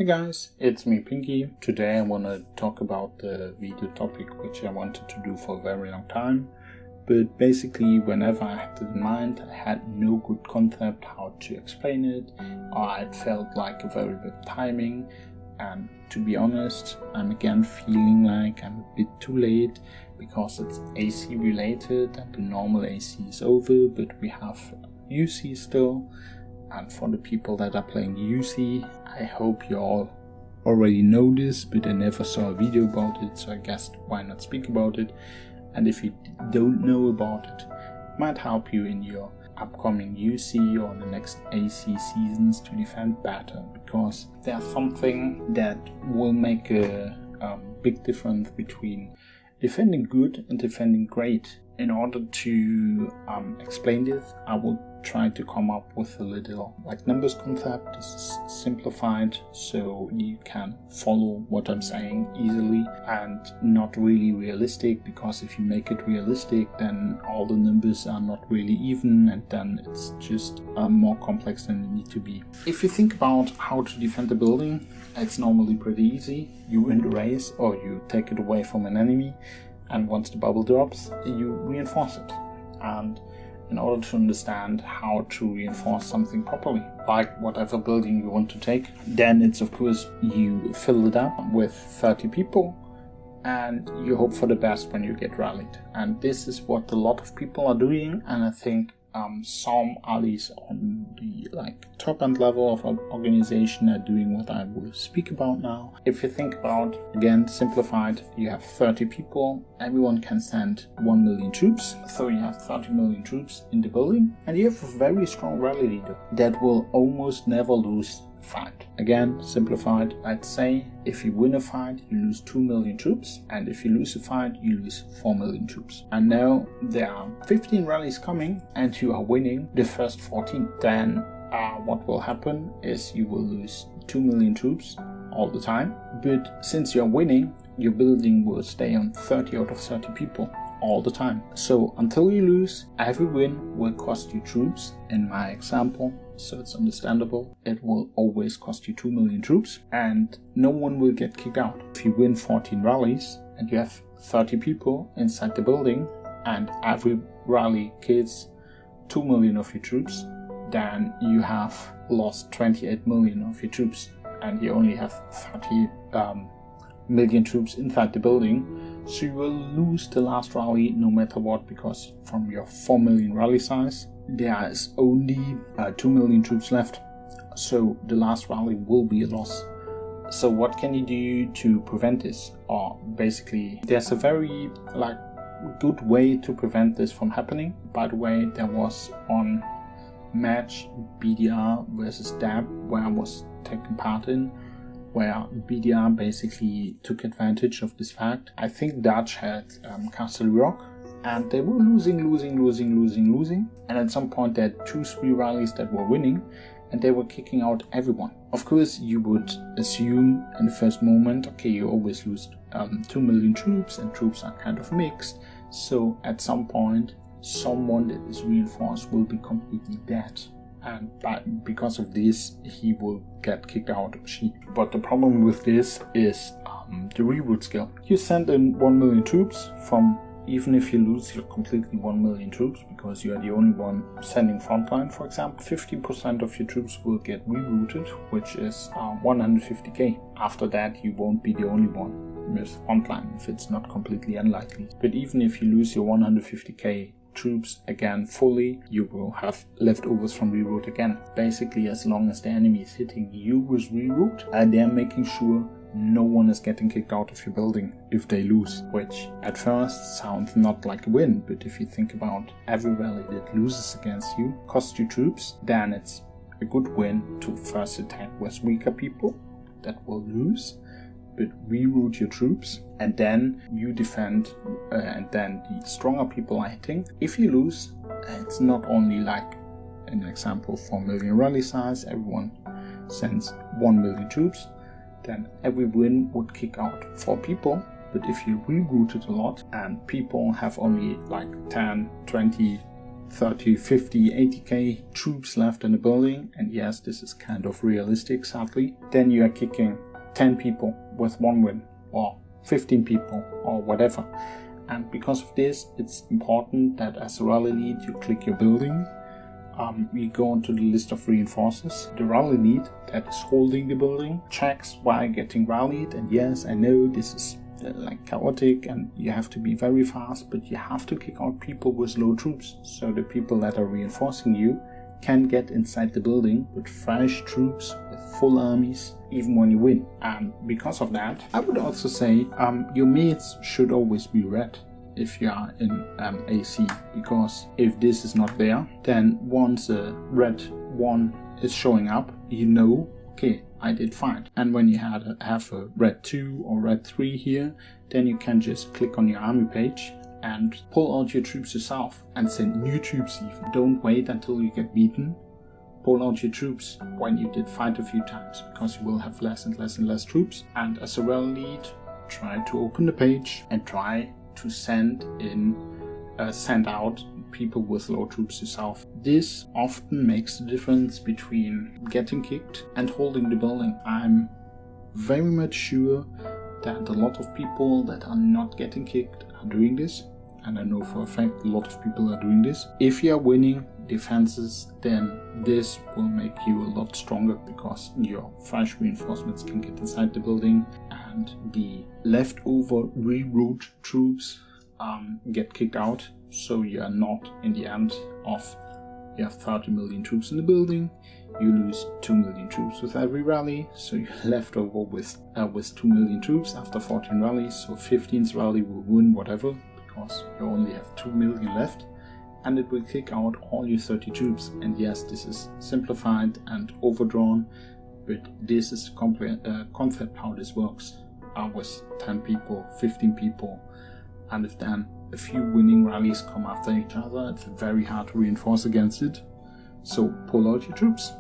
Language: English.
Hey guys, it's me Pinky. Today I want to talk about the video topic which I wanted to do for a very long time. But basically whenever I had it in mind, I had no good concept how to explain it, or it felt like a very bad timing. And to be honest, I'm again feeling like I'm a bit too late because it's AC related and the normal AC is over, but we have UC still. And for the people that are playing UC, I hope you all already know this, but I never saw a video about it, so I guess why not speak about it. And if you don't know about it, it might help you in your upcoming UC or the next AC seasons to defend better, because there's something that will make a big difference between defending good and defending great. In order to explain this, I will try to come up with a little numbers concept. This is simplified so you can follow what I'm saying easily and not really realistic, because if you make it realistic then all the numbers are not really even and then it's just more complex than it needs to be. If you think about how to defend a building, it's normally pretty easy. You win the race or you take it away from an enemy, and once the bubble drops, you reinforce it. And in order to understand how to reinforce something properly, like whatever building you want to take, then it's of course you fill it up with 30 people and you hope for the best when you get rallied. And this is what a lot of people are doing, and I think some allies on the top end level of an organization are doing what I will speak about now. If you think about, again simplified, you have 30 people, everyone can send 1 million troops, so you have 30 million troops in the building, and you have a very strong rally leader that will almost never lose a fight. Again simplified, I'd say if you win a fight you lose 2 million troops, and if you lose a fight you lose 4 million troops. And now there are 15 rallies coming and you are winning the first 14, then what will happen is you will lose 2 million troops all the time, but since you're winning, your building will stay on 30 out of 30 people all the time. So until you lose, every win will cost you troops. In my example, so it's understandable, it will always cost you 2 million troops and no one will get kicked out. If you win 14 rallies and you have 30 people inside the building and every rally kills 2 million of your troops, then you have lost 28 million of your troops and you only have 30 million troops inside the building. So you will lose the last rally no matter what, because from your 4 million rally size there is only 2 million troops left, so the last rally will be a loss. So what can you do to prevent this? Or basically there's a very good way to prevent this from happening. By the way, there was one match, BDR versus DAB, where I was taking part in, where BDR basically took advantage of this fact. I think Dutch had Castle Rock and they were losing, and at some point they had 2-3 rallies that were winning and they were kicking out everyone. Of course you would assume in the first moment, okay, you always lose 2 million troops and troops are kind of mixed, so at some point someone that is reinforced will be completely dead, and because of this he will get kicked out or she. But the problem with this is the reroute skill. You send in 1 million troops from, even if you lose your completely 1 million troops because you are the only one sending frontline, for example, 50% of your troops will get rerouted, which is 150k. After that you won't be the only one with frontline, if it's not completely unlikely. But even if you lose your 150k troops again fully, you will have leftovers from reroute again. Basically, as long as the enemy is hitting you with reroute, they're making sure no one is getting kicked out of your building if they lose, which at first sounds not like a win, but if you think about every rally that loses against you costs you troops, then it's a good win to first attack with weaker people that will lose, but reroute your troops, and then you defend, and then the stronger people are hitting. If you lose, it's not only like an example 4 million rally size, everyone sends 1 million troops, then every win would kick out 4 people. But if you rerouted a lot and people have only 10, 20, 30, 50, 80k troops left in the building, and yes, this is kind of realistic, sadly, then you are kicking 10 people with 1 win, or 15 people, or whatever. And because of this, it's important that as a rally lead, you click your building, you go onto the list of reinforcers. The rally lead that is holding the building checks why getting rallied, and yes, I know this is like chaotic and you have to be very fast, but you have to kick out people with low troops, so the people that are reinforcing you can get inside the building with fresh troops, with full armies, even when you win. And because of that, I would also say your mates should always be red if you are in AC, because if this is not there, then once a red 1 is showing up, you know, okay, I did fine. And when you have a red 2 or red 3 here, then you can just click on your army page and pull out your troops yourself and send new troops even. Don't wait until you get beaten. Pull out your troops when you did fight a few times, because you will have less and less and less troops. And as a rally lead, try to open the page and try to send out people with low troops yourself. This often makes the difference between getting kicked and holding the building. I'm very much sure that a lot of people that are not getting kicked are doing this, and I know for a fact a lot of people are doing this. If you are winning defenses, then this will make you a lot stronger, because your fresh reinforcements can get inside the building and the leftover reroute troops get kicked out, so you are not in the end of you have 30 million troops in the building, you lose 2 million troops with every rally, so you're left over with 2 million troops after 14 rallies. So 15th rally will win whatever, because you only have 2 million left, and it will kick out all your 30 troops. And yes, this is simplified and overdrawn, but this is the concept how this works. With 10 people, 15 people, and if then a few winning rallies come after each other, it's very hard to reinforce against it. So pull out your troops.